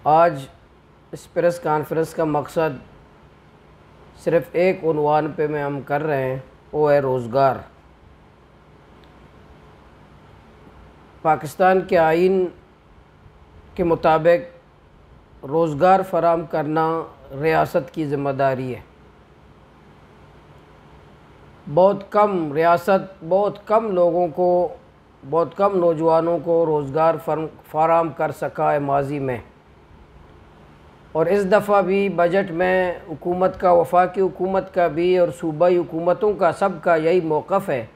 आज इस press conference का मकसद सिर्फ़ एक उन्वान पे में हम कर रहे हैं, वो है रोज़गार। पाकिस्तान के आइन के मुताबिक रोज़गार फराहम करना रियासत की ज़िम्मेदारी है। बहुत कम लोगों को, बहुत कम नौजवानों को रोज़गार फराहम कर सका है माजी में। और इस दफ़ा भी बजट में हुकूमत का, वफाकी हुकूमत का भी और सूबाई हुकूमतों का, सब का यही मौक़िफ़ है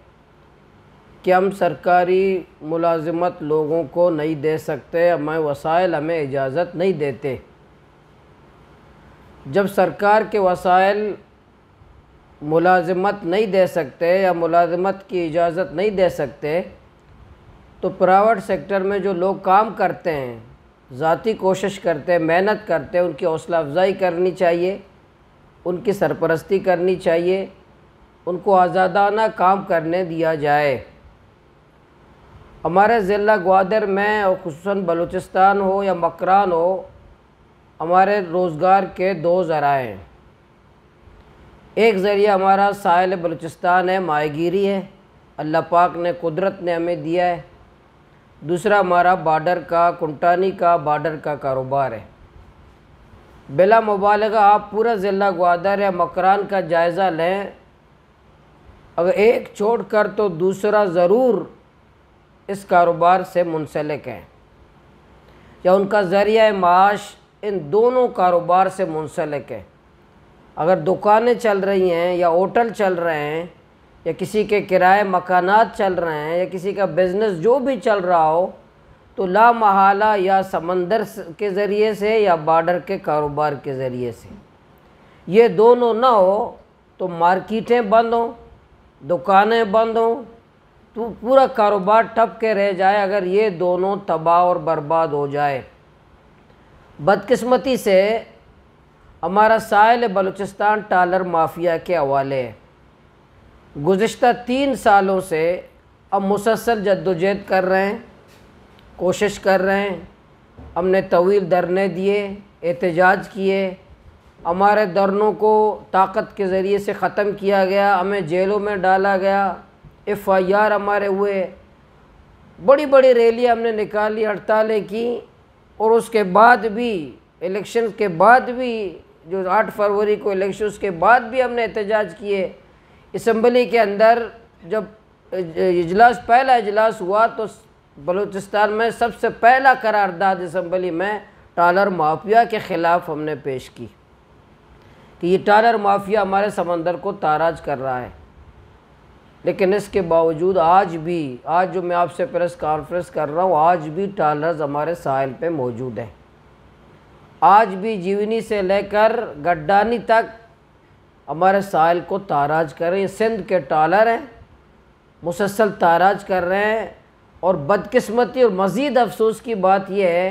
कि हम सरकारी मुलाज़मत लोगों को नहीं दे सकते, हमें वसाइल हमें इजाज़त नहीं देते। जब सरकार के वसाइल मुलाज़मत नहीं दे सकते या मुलाज़मत की इजाज़त नहीं दे सकते, तो प्राइवेट सेक्टर में जो लोग काम करते हैं, ज़ाती कोशिश करते हैं, मेहनत करते हैं, उनकी हौसला अफजाई करनी चाहिए, उनकी सरपरस्ती करनी चाहिए, उनको आज़ादाना काम करने दिया जाए। हमारे ज़िला ग्वादर में और खुसूसन बलूचिस्तान हो या मकरान हो, हमारे रोज़गार के दो ज़राए हैं। एक ज़रिया हमारा साहिल बलूचिस्तान है, माहीगीरी है, अल्लाह पाक ने, कुदरत ने हमें दिया है। दूसरा हमारा बॉर्डर का, कुंटानी का बॉर्डर का कारोबार है। बिला मुबालगा आप पूरा ज़िला ग्वादर या मकरान का जायज़ा लें, अगर एक छोड़ कर तो दूसरा ज़रूर इस कारोबार से मुंसलिक है या उनका ज़रिया माश इन दोनों कारोबार से मुंसलिक है। अगर दुकानें चल रही हैं या होटल चल रहे हैं या किसी के किराए मकानात चल रहे हैं या किसी का बिज़नेस जो भी चल रहा हो, तो ला महाला या समंदर के ज़रिए से या बॉर्डर के कारोबार के ज़रिए से, ये दोनों ना हो तो मार्केटें बंद हों, दुकानें बंद हों, तो पूरा कारोबार ठप के रह जाए। अगर ये दोनों तबाह और बर्बाद हो जाए, बदकिस्मती से हमारा साहिल बलूचिस्तान टालर माफिया के हवाले है। गुज़िश्ता 3 सालों से अब मुसलसल जद्दोजहद कर रहे हैं, कोशिश कर रहे हैं। हमने तवील धरने दिए, एहतजाज किए, हमारे धरनों को ताकत के ज़रिए से ख़त्म किया गया, हमें जेलों में डाला गया, FIR हमारे हुए, बड़ी बड़ी रैलियाँ हमने निकाली, हड़तालें की। और उसके बाद भी, इलेक्शन के बाद भी, जो 8 फरवरी को इलेक्शन, उसके बाद भी हमने एहतजाज किए। असम्बली के अंदर जब पहला इजलास हुआ तो बलूचिस्तान में सबसे पहला करारदाद असम्बली में टालर माफिया के ख़िलाफ़ हमने पेश की कि ये टालर माफिया हमारे समंदर को ताराज कर रहा है। लेकिन इसके बावजूद आज जो मैं आपसे प्रेस कॉन्फ्रेंस कर रहा हूँ, आज भी टालर्स हमारे साहिल पे मौजूद हैं। आज भी जीवनी से लेकर गड्डानी तक हमारे साहिल को ताराज कर रहे हैं। सिंध के टालर हैं, मुसलसल ताराज कर रहे हैं। और बदकिस्मती और मज़ीद अफसोस की बात यह है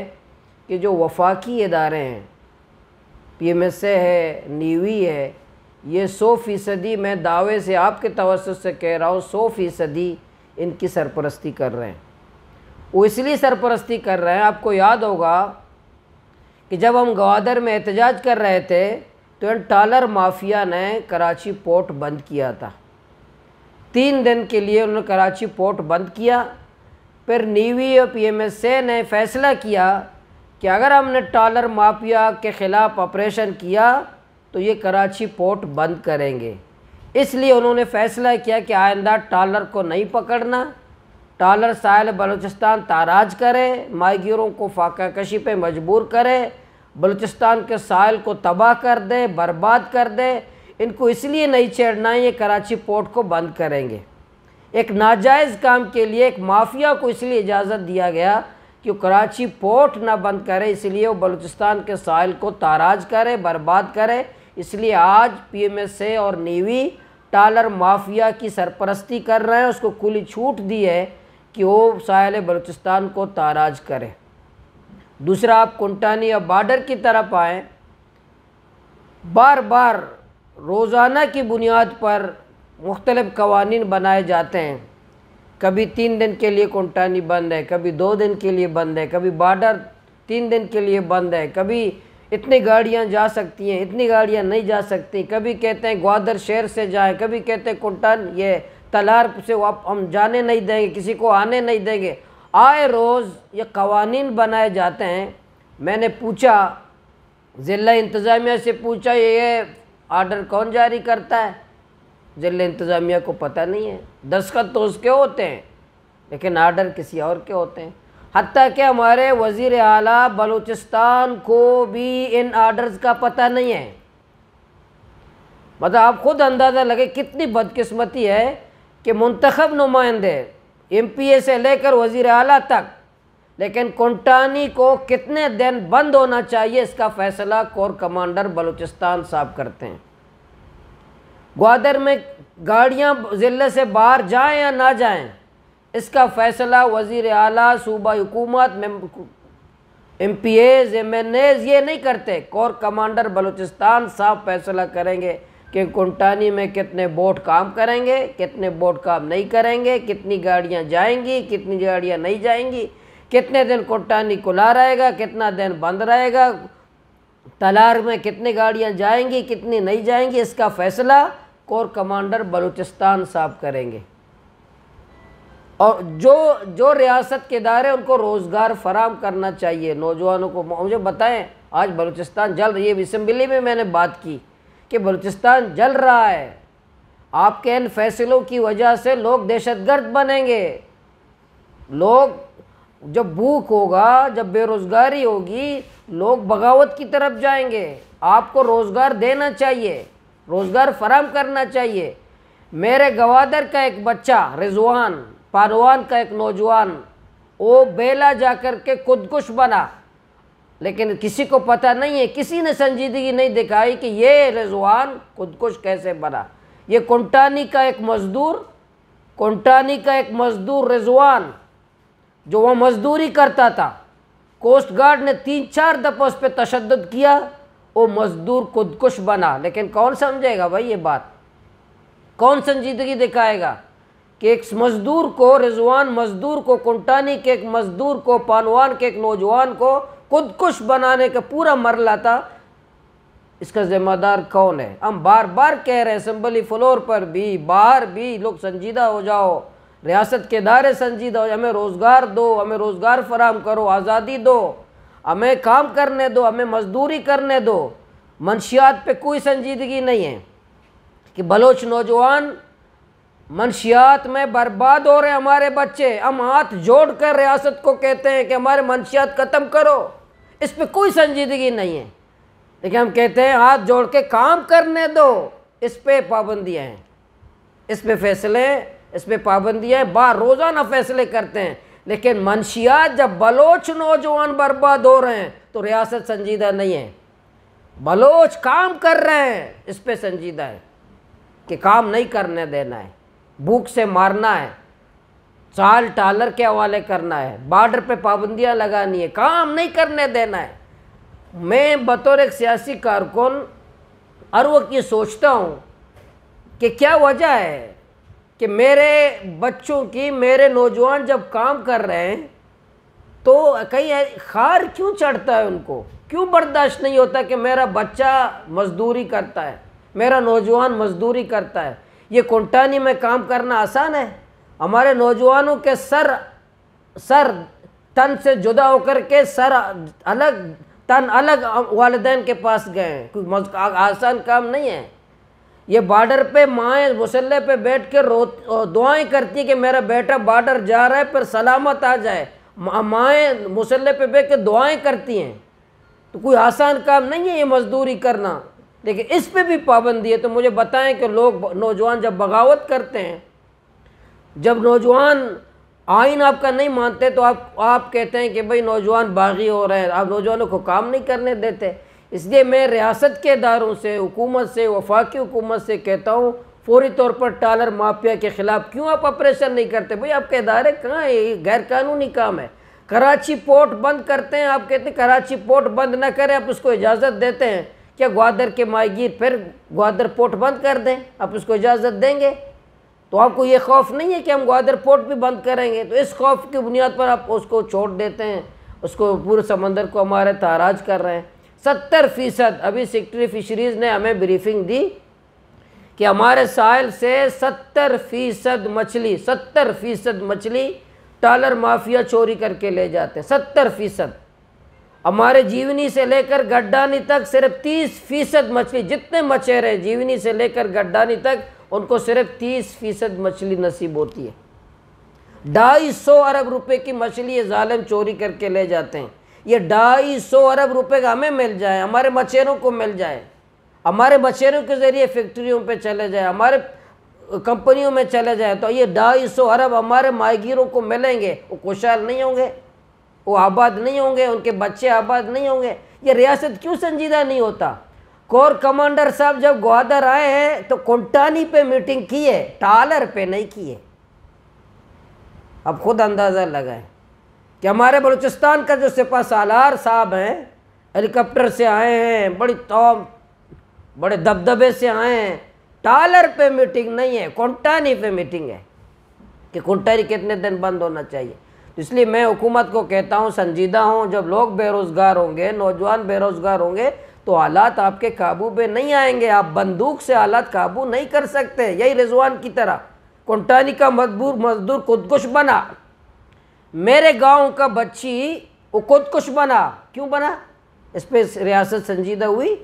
कि जो वफाकी इदारे हैं, PMSA है, नीवी है, ये 100% मैं दावे से आपके तवज्जुह से कह रहा हूँ, 100% इनकी सरपरस्ती कर रहे हैं। वो इसलिए सरपरस्ती कर रहे हैं, आपको याद होगा कि जब हम ग्वादर में एहतजाज कर रहे थे तो इन टालर माफिया ने कराची पोर्ट बंद किया था। 3 दिन के लिए उन्होंने कराची पोर्ट बंद किया। फिर नीवी और PMSA ने फ़ैसला किया कि अगर हमने टालर माफिया के ख़िलाफ़ ऑपरेशन किया तो ये कराची पोर्ट बंद करेंगे। इसलिए उन्होंने फ़ैसला किया कि आइंदा टालर को नहीं पकड़ना, टालर साहिल बलूचिस्तान ताराज करे, माहीगीरों को फाका कशी पे मजबूर करे, बलूचिस्तान के साहिल को तबाह कर दे, बर्बाद कर दे। इनको इसलिए नहीं छेड़ना है, ये कराची पोर्ट को बंद करेंगे। एक नाजायज़ काम के लिए एक माफिया को इसलिए इजाज़त दिया गया कि वो कराची पोर्ट ना बंद करे, इसलिए वो बलूचिस्तान के साहिल को ताराज करे, बर्बाद करे। इसलिए आज PMSA और नीवी टालर माफिया की सरपरस्ती कर रहे हैं, उसको खुली छूट दी है कि वो साहिल बलूचिस्तान को ताराज करे। दूसरा, आप कुंटानी या बॉर्डर की तरफ आएँ, बार बार रोज़ाना की बुनियाद पर मुख्तलिफ़ कवानीन बनाए जाते हैं। कभी 3 दिन के लिए कुंटानी बंद है, कभी 2 दिन के लिए बंद है, कभी बॉर्डर 3 दिन के लिए बंद है, कभी इतनी गाड़ियां जा सकती हैं, इतनी गाड़ियां नहीं जा सकती, कभी कहते हैं ग्वादर शहर से जाएं, कभी कहते हैं कुंटान ये तलार से हम जाने नहीं देंगे, किसी को आने नहीं देंगे। आए रोज़ ये कवानीन बनाए जाते हैं। मैंने पूछा, ज़िला इंतज़ामिया से पूछा, ये आर्डर कौन जारी करता है? ज़िला इंतज़ामिया को पता नहीं है। दस्तखत तो उसके होते हैं लेकिन आर्डर किसी और के होते हैं। हत्ता कि हमारे वज़ीर आला बलूचिस्तान को भी इन आर्डर्स का पता नहीं है। मतलब आप खुद अंदाज़ा लगे कितनी बदकिस्मती है कि मुंतखब नुमाइंदे MPA से लेकर वज़ीर आला तक, लेकिन कोंटानी को कितने दिन बंद होना चाहिए इसका फ़ैसला कोर कमांडर बलूचिस्तान साहब करते हैं। ग्वादर में गाड़ियां ज़िले से बाहर जाएं या ना जाएं, इसका फ़ैसला वज़ीर आला, सूबा हुकूमत में MPAs MNAs ये नहीं करते। कोर कमांडर बलूचिस्तान साहब फैसला करेंगे कि कोंटानी में कितने बोट काम करेंगे, कितने बोट काम नहीं करेंगे, कितनी गाड़ियां जाएंगी, कितनी गाड़ियां नहीं जाएंगी, कितने दिन कोंटानी खुला रहेगा, कितना दिन बंद रहेगा, तलार में कितनी गाड़ियां जाएंगी, कितनी नहीं जाएंगी, इसका फ़ैसला कोर कमांडर बलूचिस्तान साहब करेंगे। और जो रियासत के इदारे उनको रोज़गार फराम करना चाहिए नौजवानों को। मुझे बताएं, आज बलूचिस्तान जल रही है, असम्बली में मैंने बात की कि बलूचिस्तान जल रहा है। आपके इन फैसलों की वजह से लोग दहशतगर्द बनेंगे। लोग, जब भूख होगा, जब बेरोज़गारी होगी, लोग बगावत की तरफ जाएंगे। आपको रोज़गार देना चाहिए, रोज़गार फराम करना चाहिए। मेरे गवादर का एक बच्चा रिजवान पानवान का एक नौजवान, वो बेला जाकर के खुदकुश बना, लेकिन किसी को पता नहीं है, किसी ने संजीदगी नहीं दिखाई कि ये रिजवान खुदकुश कैसे बना। ये कोंटानी का एक मज़दूर रिजवान, जो वह मज़दूरी करता था, कोस्ट गार्ड ने 3-4 दफ़ा उस पर तशद्दुद किया, वो मज़दूर खुदकुश बना। लेकिन कौन समझेगा भाई ये बात? कौन संजीदगी दिखाएगा कि एक मज़दूर को, रिजवान मज़दूर को, कोंटानी के एक मज़दूर को, पानवान के एक नौजवान को खुदकुश बनाने का पूरा मरला था। इसका ज़िम्मेदार कौन है? हम बार बार कह रहे हैं, असम्बली फ्लोर पर भी, बाहर भी, लोग संजीदा हो जाओ, रियासत के इदारे संजीदा हो, हमें रोज़गार दो, हमें रोज़गार फराम करो, आज़ादी दो, हमें काम करने दो, हमें मजदूरी करने दो। मंशियात पे कोई संजीदगी नहीं है कि बलोच नौजवान मंशियात में बर्बाद हो रहे हैं हमारे बच्चे। हम हाथ जोड़कर रियासत को कहते हैं कि हमारे मंशियात ख़त्म करो, इस पे कोई संजीदगी नहीं है। लेकिन हम कहते हैं हाथ जोड़ के काम करने दो, इस पे पाबंदियाँ हैं, इस पे फैसले, इस पे पाबंदियाँ हैं, बार रोज़ाना फैसले करते हैं। लेकिन मंशियात, जब बलोच नौजवान बर्बाद हो रहे हैं तो रियासत संजीदा नहीं है। बलोच काम कर रहे हैं, इस पे संजीदा है कि काम नहीं करने देना है, भूख से मारना है, चाल टालर के हवाले करना है, बॉर्डर पे पाबंदियां लगानी है, काम नहीं करने देना है। मैं बतौर एक सियासी कारकुन हर वक्त ये सोचता हूँ कि क्या वजह है कि मेरे बच्चों की, मेरे नौजवान जब काम कर रहे हैं तो कहीं खार क्यों चढ़ता है उनको? क्यों बर्दाश्त नहीं होता कि मेरा बच्चा मजदूरी करता है, मेरा नौजवान मजदूरी करता है? ये कोंटानी में काम करना आसान है? हमारे नौजवानों के सर तन से जुदा होकर के सर अलग, तन अलग वालिदैन के पास गए हैं। कोई आसान काम नहीं है। ये बॉर्डर पे माएँ मुसल्ले पे बैठ कर दुआएं करती कि मेरा बेटा बॉर्डर जा रहा है पर सलामत आ जाए। माएँ मुसल्ले पे बैठ कर दुआएं करती हैं। तो कोई आसान काम नहीं है ये मजदूरी करना, लेकिन इस पे भी पाबंदी है। तो मुझे बताएं कि लोग, नौजवान जब बगावत करते हैं, जब नौजवान आइन आपका नहीं मानते तो आप कहते हैं कि भाई नौजवान बागी हो रहे हैं, आप नौजवानों को काम नहीं करने देते। इसलिए मैं रियासत के इदारों से, हुकूमत से, वफाकी हुकूमत से कहता हूँ, फौरी तौर पर टालर माफिया के ख़िलाफ़ क्यों आप ऑपरेशन नहीं करते? भाई आपके इदारे कहाँ है? ये गैर कानूनी काम है। कराची पोर्ट बंद करते हैं, आप कहते हैं कराची पोर्ट बंद ना करें, आप उसको इजाज़त देते हैं। क्या ग्वादर के माहीगीर फिर ग्वादर पोर्ट बंद कर दें, आप उसको इजाज़त देंगे? तो आपको ये खौफ नहीं है कि हम ग्वादर पोर्ट भी बंद करेंगे? तो इस खौफ की बुनियाद पर आप उसको छोड़ देते हैं। उसको पूरे समंदर को हमारे ताराज कर रहे हैं। 70%, अभी सेक्रेटरी फिशरीज़ ने हमें ब्रीफिंग दी कि हमारे साहिल से 70% मछली टालर माफिया चोरी करके ले जाते हैं। 70%। हमारे जीवनी से लेकर गड्डानी तक सिर्फ 30% मछली, जितने मछेरे हैं जीवनी से लेकर गड्डानी तक, उनको सिर्फ 30% मछली नसीब होती है। 250 अरब रुपए की मछली ये जालिम चोरी करके ले जाते हैं। ये 250 अरब रुपए का हमें मिल जाए, हमारे मछेरों को मिल जाए, हमारे मछेरों के ज़रिए फैक्ट्रियों पे चले जाए, हमारे कंपनियों में चले जाए, तो ये 250 अरब हमारे माहीगीरों को मिलेंगे। वो खुशहाल नहीं होंगे, वो आबाद नहीं होंगे, उनके बच्चे आबाद नहीं होंगे। ये रियासत क्यों संजीदा नहीं होता? कोर कमांडर साहब जब ग्वादर आए हैं तो कोंटानी पे मीटिंग की है, टालर पे नहीं की है। अब खुद अंदाज़ा लगाएं कि हमारे बलूचिस्तान का जो सिपा सालार साहब हैं, हेलीकॉप्टर से आए हैं, बड़े दबदबे से आए हैं। टालर पे मीटिंग नहीं है, कोंटानी पे मीटिंग है कि कोंटानी कितने दिन बंद होना चाहिए। तो इसलिए मैं हुकूमत को कहता हूँ, संजीदा हूँ, जब लोग बेरोज़गार होंगे, नौजवान बेरोज़गार होंगे, तो हालात आपके काबू पे नहीं आएंगे। आप बंदूक से हालात काबू नहीं कर सकते। यही रिजवान की तरह कोंटानी का मजदूर खुदकुश बना, मेरे गांव का बच्ची वो खुदकुश बना। क्यों बना? इस पर रियासत संजीदा हुई?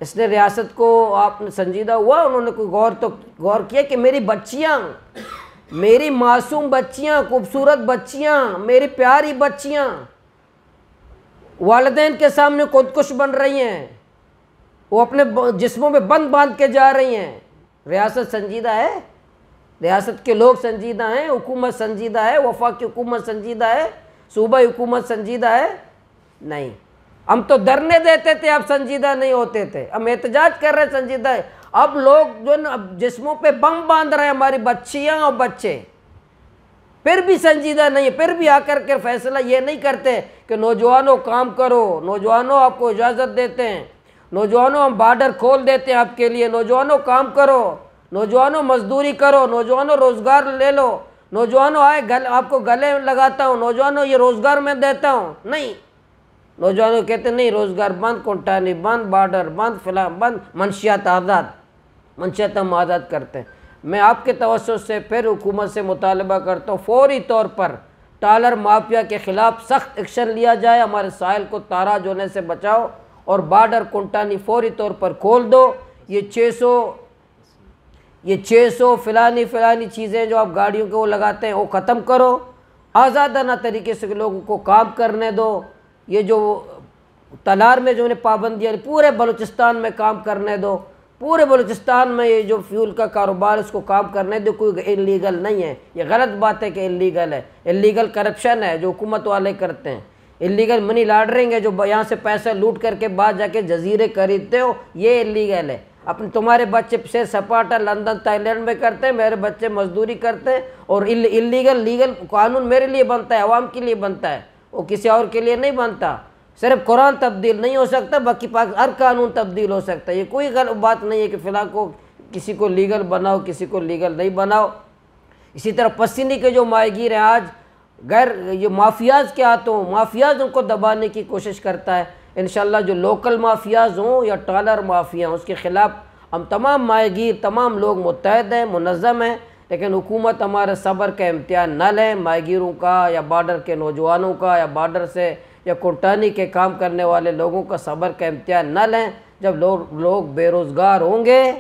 इसने रियासत को आपने संजीदा हुआ? उन्होंने कोई गौर किया कि मेरी बच्चियाँ, मेरी मासूम बच्चियाँ, खूबसूरत बच्चियाँ, मेरी प्यारी बच्चियाँ वालिदैन के सामने खुदकुश बन रही हैं, वो अपने जिस्मों में बंद बांध के जा रही हैं। रियासत संजीदा है? रियासत के लोग संजीदा हैं? हुकूमत संजीदा है? वफाक की हुकूमत संजीदा है? सूबाई हुकूमत संजीदा है? नहीं। हम तो धरने देते थे, अब संजीदा नहीं होते थे। हम एहतजाज कर रहे संजीदा है। अब लोग जो जिस्मों पे बम बांध रहे हैं, हमारी बच्चियां और बच्चे, फिर भी संजीदा नहीं है। फिर भी आकर के फैसला ये नहीं करते कि नौजवानों काम करो, नौजवानों आपको इजाज़त देते हैं, नौजवानों हम बॉर्डर खोल देते हैं आपके लिए, नौजवानों काम करो, नौजवानों मजदूरी करो, नौजवानों रोज़गार ले लो, नौजवानों आए आपको गले लगाता हूँ, नौजवानों ये रोज़गार मैं देता हूँ। नहीं, नौजवानों कहते नहीं, रोज़गार बंद, कोंटानी बंद, बॉर्डर बंद, फिलहाल बंद, मंशियात आज़ाद, मंशियात हम आज़ाद करते हैं। मैं आपके तवज्जो से फिर हुकूमत से मुतालबा करता हूँ, फौरी तौर पर टालर माफिया के ख़िलाफ़ सख्त एक्शन लिया जाए, हमारे साहिल को ताराज होने से बचाओ और बॉर्डर कोंटानी फौरी तौर पर खोल दो। ये 600 फ़लानी चीज़ें जो आप गाड़ियों के वो लगाते हैं, वो ख़त्म करो। आज़ादाना तरीके से लोगों को काम करने दो। ये जो तलार में जो उन्हें पाबंदियाँ, पूरे बलूचिस्तान में काम करने दो। पूरे बलूचिस्तान में ये जो फ्यूल का कारोबार, इसको काम करने दो। कोई इल्लीगल नहीं है। ये गलत बात है कि इल्लीगल है। इल्लीगल करप्शन है जो हुकूमत वाले करते हैं। इल्लीगल मनी लॉन्ड्रिंग है, जो यहाँ से पैसा लूट करके बाद जाके जजीरे खरीदते हो, ये इल्लीगल है। अपने तुम्हारे बच्चे से सपाटा लंदन थाईलैंड में करते हैं, मेरे बच्चे मजदूरी करते हैं। और लीगल कानून मेरे लिए बनता है, अवाम के लिए बनता है, वो किसी और के लिए नहीं बनता। सिर्फ कुरान तब्दील नहीं हो सकता, बाकी हर कानून तब्दील हो सकता है। ये कोई गलत बात नहीं है कि फ़िलहाल को किसी को लीगल बनाओ, किसी को लीगल नहीं बनाओ। इसी तरह पसीनी के जो माहीगीर हैं, आज ये माफियाज़ के हाथों, माफियाज़ उनको दबाने की कोशिश करता है। इंशाल्लाह जो लोकल माफियाज़ हों या टालर माफिया, उसके ख़िलाफ़ हम तमाम माहीगीर, तमाम लोग मुत्तहद हैं, मुनज़्ज़म हैं। लेकिन हुकूमत हमारे सब्र का इम्तिहान न लें, माहीगीरों का या बॉर्डर के नौजवानों का या बॉर्डर से या कोंटानी के काम करने वाले लोगों का सब्र का इम्तिहान न लें। जब लोग बेरोज़गार होंगे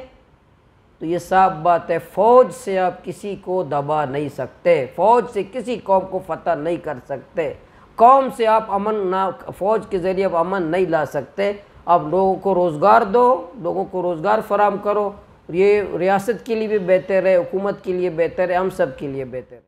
तो ये साफ बात है, फ़ौज से आप किसी को दबा नहीं सकते, फ़ौज से किसी कौम को फतह नहीं कर सकते, कौम से आप अमन ना, फ़ौज के ज़रिए आप अमन नहीं ला सकते। आप लोगों को रोज़गार दो, लोगों को रोज़गार फराम करो। ये रियासत के लिए भी बेहतर है, हुकूमत के लिए बेहतर है, हम सब के लिए बेहतर है।